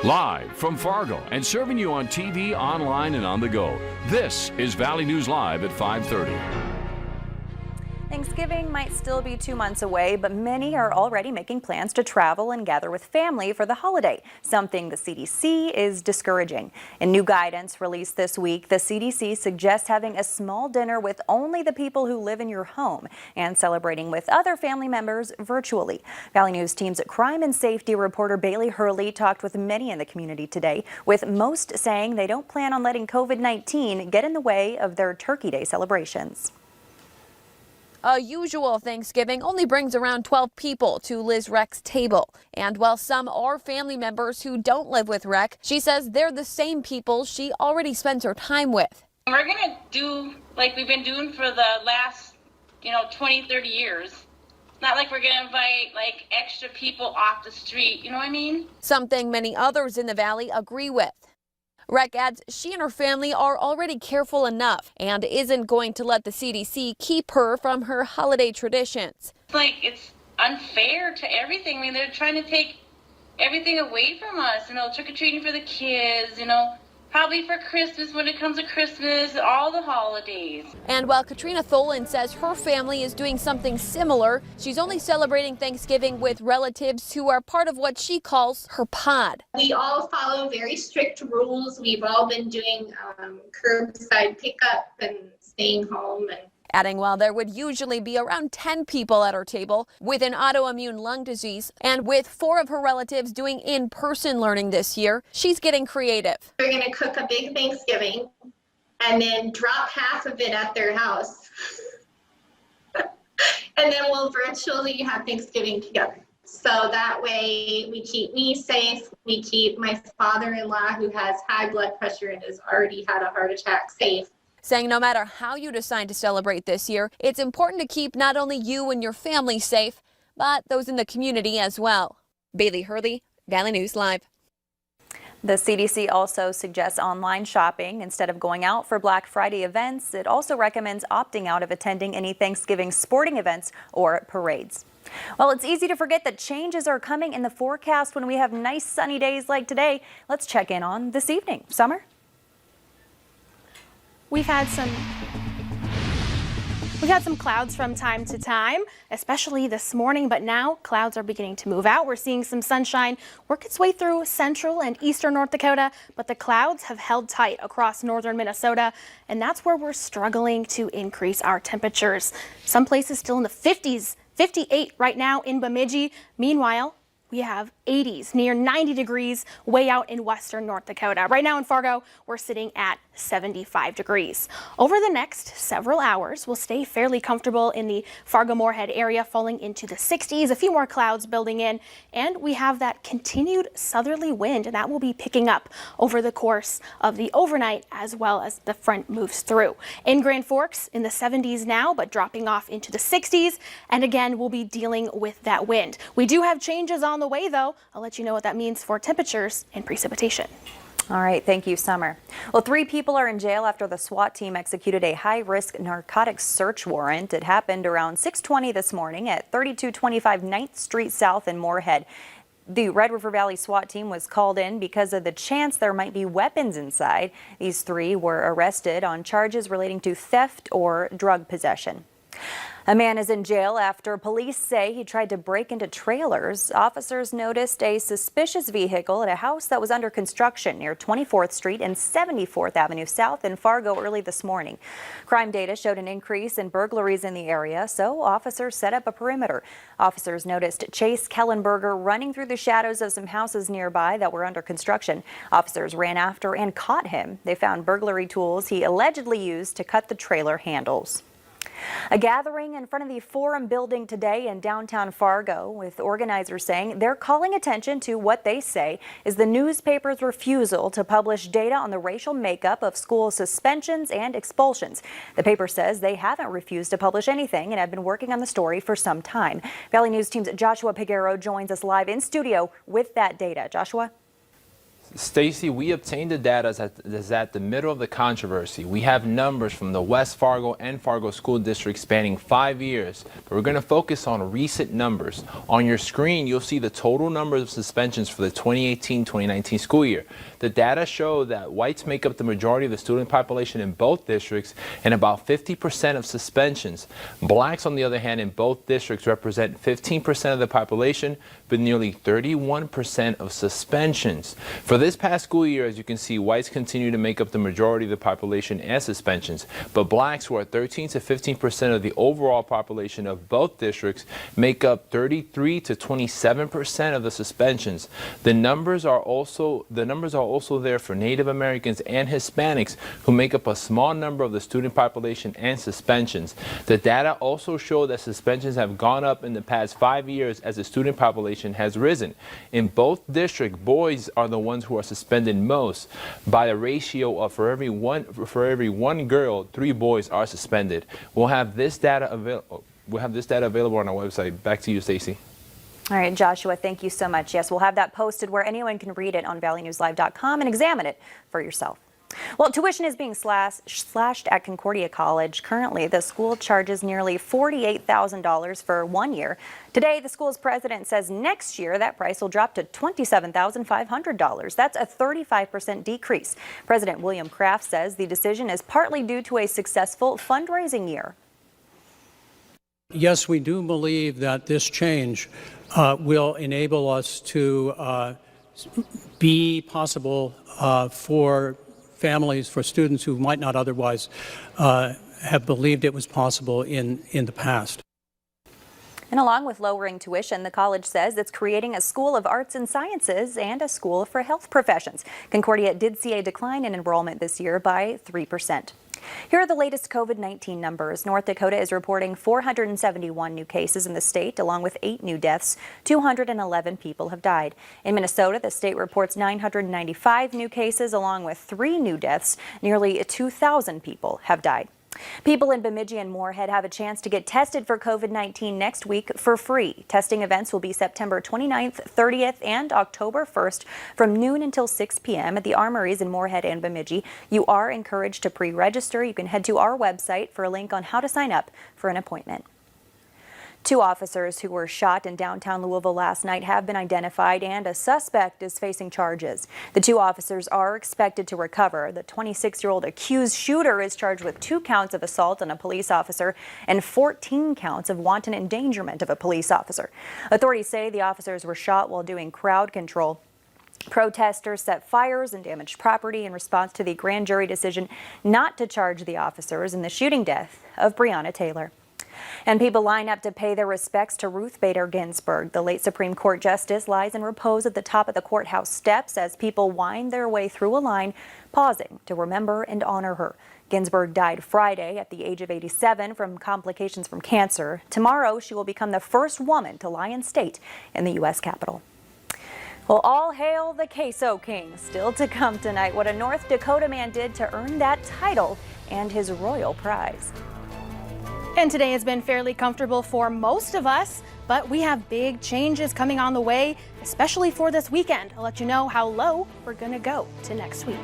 Live from Fargo and serving you on TV, online, and on the go. This is Valley News Live at 5:30. Thanksgiving might still be 2 months away, but many are already making plans to travel and gather with family for the holiday, something the CDC is discouraging. In new guidance released this week, the CDC suggests having a small dinner with only the people who live in your home and celebrating with other family members virtually. Valley News Team's crime and safety reporter Bailey Hurley talked with many in the community today, with most saying they don't plan on letting COVID-19 get in the way of their Turkey Day celebrations. A usual Thanksgiving only brings around 12 people to Liz Reck's table. And while some are family members who don't live with Reck, she says they're the same people she already spends her time with. We're going to do like we've been doing for the last, 20, 30 years. It's not like we're going to invite like extra people off the street, you know what I mean? Something many others in the Valley agree with. Reck adds she and her family are already careful enough and isn't going to let the CDC keep her from her holiday traditions. It's unfair to everything. I mean, they're trying to take everything away from us, trick-or-treating for the kids, probably for Christmas when it comes to Christmas, all the holidays. And while Katrina Tholen says her family is doing something similar, she's only celebrating Thanksgiving with relatives who are part of what she calls her pod. We all follow very strict rules. We've all been doing curbside pickup and staying home. Adding while there would usually be around 10 people at her table with an autoimmune lung disease, and with 4 of her relatives doing in-person learning this year, she's getting creative. We're going to cook a big Thanksgiving and then drop half of it at their house. And then we'll virtually have Thanksgiving together. So that way we keep me safe. We keep my father-in-law, who has high blood pressure and has already had a heart attack, safe. Saying no matter how you decide to celebrate this year, it's important to keep not only you and your family safe, but those in the community as well. Bailey Hurley, Valley News Live. The CDC also suggests online shopping instead of going out for Black Friday events. It also recommends opting out of attending any Thanksgiving sporting events or parades. Well, it's easy to forget that changes are coming in the forecast when we have nice sunny days like today. Let's check in on this evening. Summer? We've had some clouds from time to time, especially this morning, but now clouds are beginning to move out. We're seeing some sunshine work its way through central and eastern North Dakota, but the clouds have held tight across northern Minnesota, and that's where we're struggling to increase our temperatures. Some places still in the 50s, 58 right now in Bemidji. Meanwhile, we have 80s, near 90 degrees way out in western North Dakota. Right now in Fargo, we're sitting at 75 degrees. Over the next several hours, we'll stay fairly comfortable in the Fargo-Moorhead area, falling into the 60s, a few more clouds building in, and we have that continued southerly wind, and that will be picking up over the course of the overnight as well as the front moves through. In Grand Forks, in the 70s now, but dropping off into the 60s, and again, we'll be dealing with that wind. We do have changes on the way, though. I'll let you know what that means for temperatures and precipitation. All right, thank you, Summer. Well, 3 people are in jail after the SWAT team executed a high-risk narcotics search warrant. It happened around 6:20 this morning at 3225 9th Street South in Moorhead. The Red River Valley SWAT team was called in because of the chance there might be weapons inside. These 3 were arrested on charges relating to theft or drug possession. A man is in jail after police say he tried to break into trailers. Officers noticed a suspicious vehicle at a house that was under construction near 24th Street and 74th Avenue South in Fargo early this morning. Crime data showed an increase in burglaries in the area, so officers set up a perimeter. Officers noticed Chase Kellenberger running through the shadows of some houses nearby that were under construction. Officers ran after and caught him. They found burglary tools he allegedly used to cut the trailer handles. A gathering in front of the Forum building today in downtown Fargo, with organizers saying they're calling attention to what they say is the newspaper's refusal to publish data on the racial makeup of school suspensions and expulsions. The paper says they haven't refused to publish anything and have been working on the story for some time. Valley News Team's Joshua Piguero joins us live in studio with that data. Joshua? Stacy, we obtained the data that's at the middle of the controversy. We have numbers from the West Fargo and Fargo school districts spanning 5 years, but we're going to focus on recent numbers. On your screen, you'll see the total number of suspensions for the 2018-2019 school year. The data show that whites make up the majority of the student population in both districts and about 50% of suspensions. Blacks, on the other hand, in both districts represent 15% of the population, but nearly 31% of suspensions. For this past school year, as you can see, whites continue to make up the majority of the population and suspensions, but blacks, who are 13 to 15% of the overall population of both districts, make up 33 to 27% of the suspensions. The numbers are also there for Native Americans and Hispanics, who make up a small number of the student population and suspensions. The data also show that suspensions have gone up in the past 5 years as the student population has risen. In both districts, boys are the ones who are suspended most, by a ratio of for every one girl, 3 boys are suspended. We'll have this data available on our website. Back to you, Stacy. All right, Joshua, thank you so much. Yes, we'll have that posted where anyone can read it on valleynewslive.com and examine it for yourself. Well, tuition is being slashed at Concordia College. Currently, the school charges nearly $48,000 for 1 year. Today, the school's president says next year that price will drop to $27,500. That's a 35% decrease. President William Kraft says the decision is partly due to a successful fundraising year. Yes, we do believe that this change will enable us to be possible for families, for students who might not otherwise have believed it was possible in the past. And along with lowering tuition, the college says it's creating a school of arts and sciences and a school for health professions. Concordia did see a decline in enrollment this year by 3%. Here are the latest COVID-19 numbers. North Dakota is reporting 471 new cases in the state, along with 8 new deaths. 211 people have died. In Minnesota, the state reports 995 new cases, along with 3 new deaths. Nearly 2,000 people have died. People in Bemidji and Moorhead have a chance to get tested for COVID-19 next week for free. Testing events will be September 29th, 30th, and October 1st from noon until 6 p.m. at the armories in Moorhead and Bemidji. You are encouraged to pre-register. You can head to our website for a link on how to sign up for an appointment. 2 officers who were shot in downtown Louisville last night have been identified, and a suspect is facing charges. The 2 officers are expected to recover. The 26-year-old accused shooter is charged with 2 counts of assault on a police officer and 14 counts of wanton endangerment of a police officer. Authorities say the officers were shot while doing crowd control. Protesters set fires and damaged property in response to the grand jury decision not to charge the officers in the shooting death of Breonna Taylor. And people line up to pay their respects to Ruth Bader Ginsburg. The late Supreme Court Justice lies in repose at the top of the courthouse steps as people wind their way through a line, pausing to remember and honor her. Ginsburg died Friday at the age of 87 from complications from cancer. Tomorrow, she will become the first woman to lie in state in the U.S. Capitol. Well, all hail the Queso King. Still to come tonight, what a North Dakota man did to earn that title and his royal prize. And today has been fairly comfortable for most of us, but we have big changes coming on the way, especially for this weekend. I'll let you know how low we're going to go to next week.